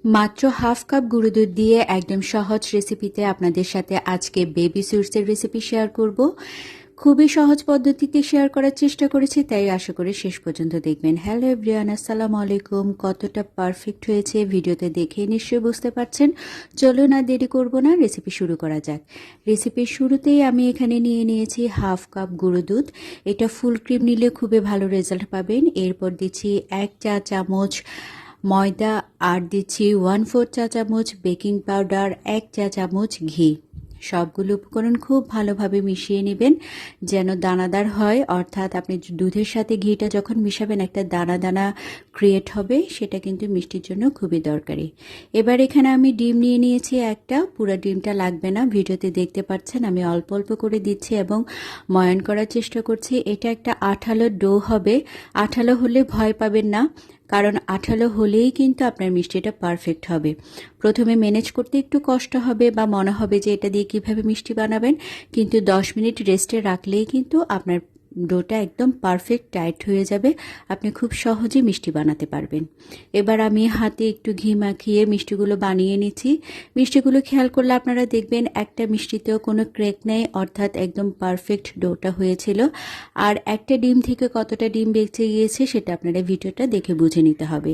মাত্র half cup গুঁড়ো দুধ দিয়ে একদম সহজ রেসিপিতে আপনাদের সাথে আজকে বেবি সুইটসের রেসিপি শেয়ার করব। খুবই সহজ পদ্ধতিতে শেয়ার করার চেষ্টা করেছি, তাই আশা করি শেষ পর্যন্ত দেখবেন। হ্যালো এভরিওয়ান, আসসালামু আলাইকুম। কতটা পারফেক্ট হয়েছে ভিডিওতে দেখে নিশ্চয়ই বুঝতে পারছেন। চলো না দেরি করব না, রেসিপি শুরু করা যাক। রেসিপির শুরুতেই আমি এখানে নিয়ে নিয়েছি হাফ কাপ গুঁড়ো দুধ। এটা ফুল ক্রিম নিলে খুবই ভালো রেজাল্ট পাবেন। এরপর দিচ্ছি 1 চা চামচ ময়দা, আর দিচ্ছি 1/4 চা চামচ বেকিং পাউডার, 1 চা চামচ ঘি। সবগুলো উপকরণ খুব ভালোভাবে মিশিয়ে নেবেন যেন দানাদার হয়, অর্থাৎ আপনি দুধের সাথে ঘিটা যখন মিশাবেন একটা দানা দানা ক্রিয়েট হবে, সেটা কিন্তু মিষ্টির জন্য খুবই দরকারি। এবার এখানে আমি ডিম নিয়ে নিয়েছি একটা, পুরো ডিমটা লাগবে না, ভিডিওতে দেখতে পাচ্ছেন আমি অল্প অল্প করে দিচ্ছি এবং ময়ান করার চেষ্টা করছি। এটা একটা আঠালো ডো হবে, আঠালো হলে ভয় পাবেন না, কারণ আঠালো হলেই কিন্তু আপনার মিষ্টিটা পারফেক্ট হবে। প্রথমে ম্যানেজ করতে একটু কষ্ট হবে বা মনে হবে যে এটা দিয়ে কিভাবে মিষ্টি বানাবেন, কিন্তু 10 মিনিট রেস্টে রাখলেই কিন্তু আপনার ডোটা একদম পারফেক্ট টাইট হয়ে যাবে, আপনি খুব সহজে মিষ্টি বানাতে পারবেন। এবার আমি হাতে একটু ঘি মাখিয়ে মিষ্টিগুলো বানিয়ে নিচ্ছি। মিষ্টিগুলো খেয়াল করলে আপনারা দেখবেন একটা মিষ্টিতেও কোনো ক্র্যাক নেই, অর্থাৎ একদম পারফেক্ট ডোটা হয়েছিল। আর একটা ডিম থেকে কতটা ডিম বেঁচে গিয়েছে সেটা আপনারা ভিডিওটা দেখে বুঝে নিতে হবে।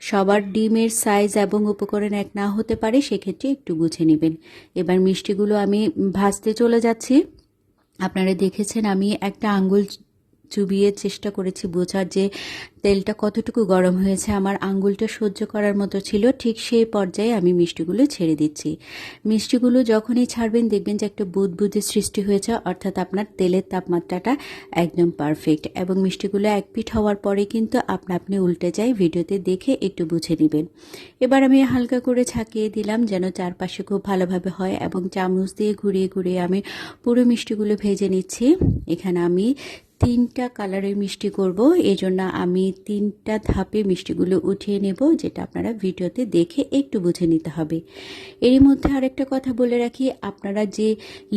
সবার ডিমের সাইজ এবং উপকরণ এক না হতে পারে, সেক্ষেত্রে একটু বুঝে নেবেন। এবার মিষ্টিগুলো আমি ভাজতে চলে যাচ্ছি। আপনারা দেখেছেন আমি একটা আঙ্গুল চুবিয়ে চেষ্টা করেছি বোঝার যে তেলটা কতটুকু গরম হয়েছে। আমার আঙ্গুলটা সহ্য করার মতো ছিল, ঠিক সেই পর্যায়ে আমি মিষ্টিগুলো ছেড়ে দিচ্ছি। মিষ্টিগুলো যখনই ছাড়বেন দেখবেন যে একটা বুদবুদে সৃষ্টি হয়েছে, অর্থাৎ আপনার তেলের তাপমাত্রাটা একদম পারফেক্ট। এবং মিষ্টিগুলো এক পিঠ হওয়ার পরে কিন্তু আপনি উল্টে যায়, ভিডিওতে দেখে একটু বুঝে নেবেন। এবার আমি হালকা করে ছাকিয়ে দিলাম যেন চারপাশে খুব ভালোভাবে হয়, এবং চামচ দিয়ে ঘুরিয়ে ঘুরিয়ে আমি পুরো মিষ্টিগুলো ভেজে নিচ্ছি। এখানে আমি 3টা কালারের মিষ্টি করব, এজন্য আমি 3টা ধাপে মিষ্টিগুলো উঠিয়ে নেব, যেটা আপনারা ভিডিওতে দেখে একটু বুঝে নিতে হবে। এরই মধ্যে আরেকটা কথা বলে রাখি, আপনারা যে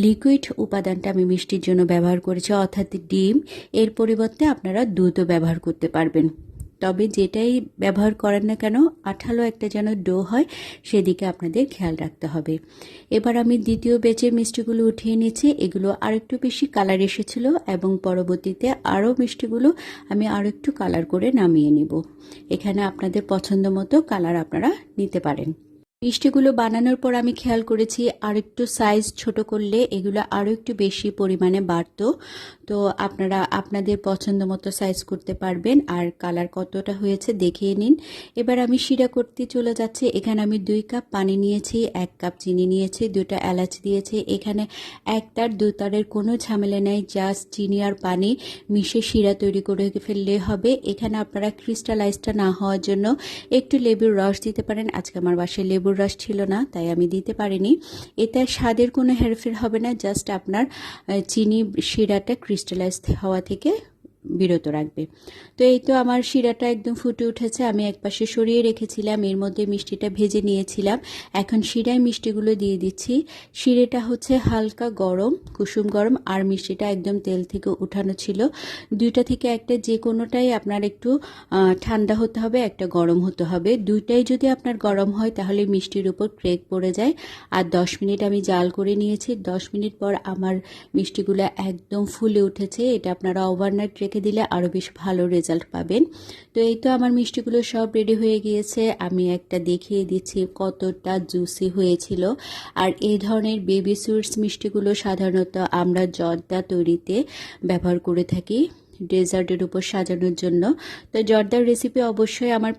লিকুইড উপাদানটা আমি মিষ্টির জন্য ব্যবহার করেছি, অর্থাৎ ডিম, এর পরিবর্তে আপনারা দুধও ব্যবহার করতে পারবেন। তবে যেটাই ব্যবহার করেন না কেন আঠালো একটা যেন ডো হয়, সেদিকে আপনাদের খেয়াল রাখতে হবে। এবার আমি দ্বিতীয় ব্যাচের মিষ্টিগুলো উঠিয়ে নিচ্ছি। এগুলো আরেকটু বেশি কালার এসেছিল এবং পরবর্তীতে আরও মিষ্টিগুলো আমি আরও একটু কালার করে নামিয়ে নেব। এখানে আপনাদের পছন্দ মতো কালার আপনারা নিতে পারেন। মিষ্টিগুলো বানানোর পর আমি খেয়াল করেছি আর একটু সাইজ ছোট করলে এগুলো আরও একটু বেশি পরিমাণে বাড়তো। তো আপনারা আপনাদের পছন্দ মতো সাইজ করতে পারবেন। আর কালার কতটা হয়েছে দেখিয়ে নিন। এবার আমি শিরা করতে চলে যাচ্ছি। এখানে আমি 2 কাপ পানি নিয়েছি, 1 কাপ চিনি নিয়েছি, 2টা এলাচ দিয়েছি। এখানে 1 তার 2 তারের কোনো ঝামেলা নেই, জাস্ট চিনি আর পানি মিশে শিরা তৈরি করে ফেললে হবে। এখানে আপনারা ক্রিস্টালাইজটা না হওয়ার জন্য একটু লেবুর রস দিতে পারেন। আজকে আমার বাসায় লেবুর রস ছিল না, তাই আমি দিতে পারিনি। এতে স্বাদের কোনো হেরফের হবে না, জাস্ট আপনার চিনি শিরাটা ক্রিস্টালাইজ হওয়া থেকে বিরত রাখবে। তো এই তো আমার শিরাটা একদম ফুটে উঠেছে, আমি একপাশে সরিয়ে রেখেছিলাম, এর মধ্যে মিষ্টিটা ভেজে নিয়েছিলাম। এখন শিরায় মিষ্টিগুলো দিয়ে দিচ্ছি। শিরাটা হচ্ছে হালকা গরম, কুসুম গরম, আর মিষ্টিটা একদম তেল থেকে উঠানো ছিল। দুইটা থেকে একটা যে কোনোটাই আপনার একটু ঠান্ডা হতে হবে, একটা গরম হতে হবে। দুইটাই যদি আপনার গরম হয় তাহলে মিষ্টির উপর ক্রেক পড়ে যায়। আর 10 মিনিট আমি জাল করে নিয়েছি। 10 মিনিট পর আমার মিষ্টিগুলো একদম ফুলে উঠেছে। এটা আপনারা ওভারনাইট রেখে দিলে আরও বেশ ভালো রেজাল্ট পাবেন। তো এই তো আমার মিষ্টিগুলো সব রেডি হয়ে গিয়েছে। আমি একটা দেখিয়ে দিচ্ছি কতটা জুসি হয়েছিল। আর এই ধরনের বেবি সুইটস মিষ্টিগুলো সাধারণত আমরা জর্দা তৈরিতে ব্যবহার করে থাকি, ডেজার্টের উপর সাজানোর জন্য। তো জর্দার রেসিপি অবশ্যই আমার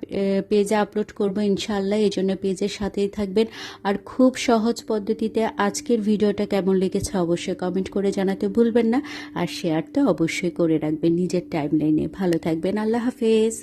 পেজে আপলোড করব ইনশাআল্লাহ, এই জন্য পেজের সাথেই থাকবেন। আর খুব সহজ পদ্ধতিতে আজকের ভিডিওটা কেমন লেগেছে অবশ্যই কমেন্ট করে জানাতে ভুলবেন না। আর শেয়ার তো অবশ্যই করে রাখবেন নিজের টাইমলাইনে। ভালো থাকবেন, আল্লাহ হাফেজ।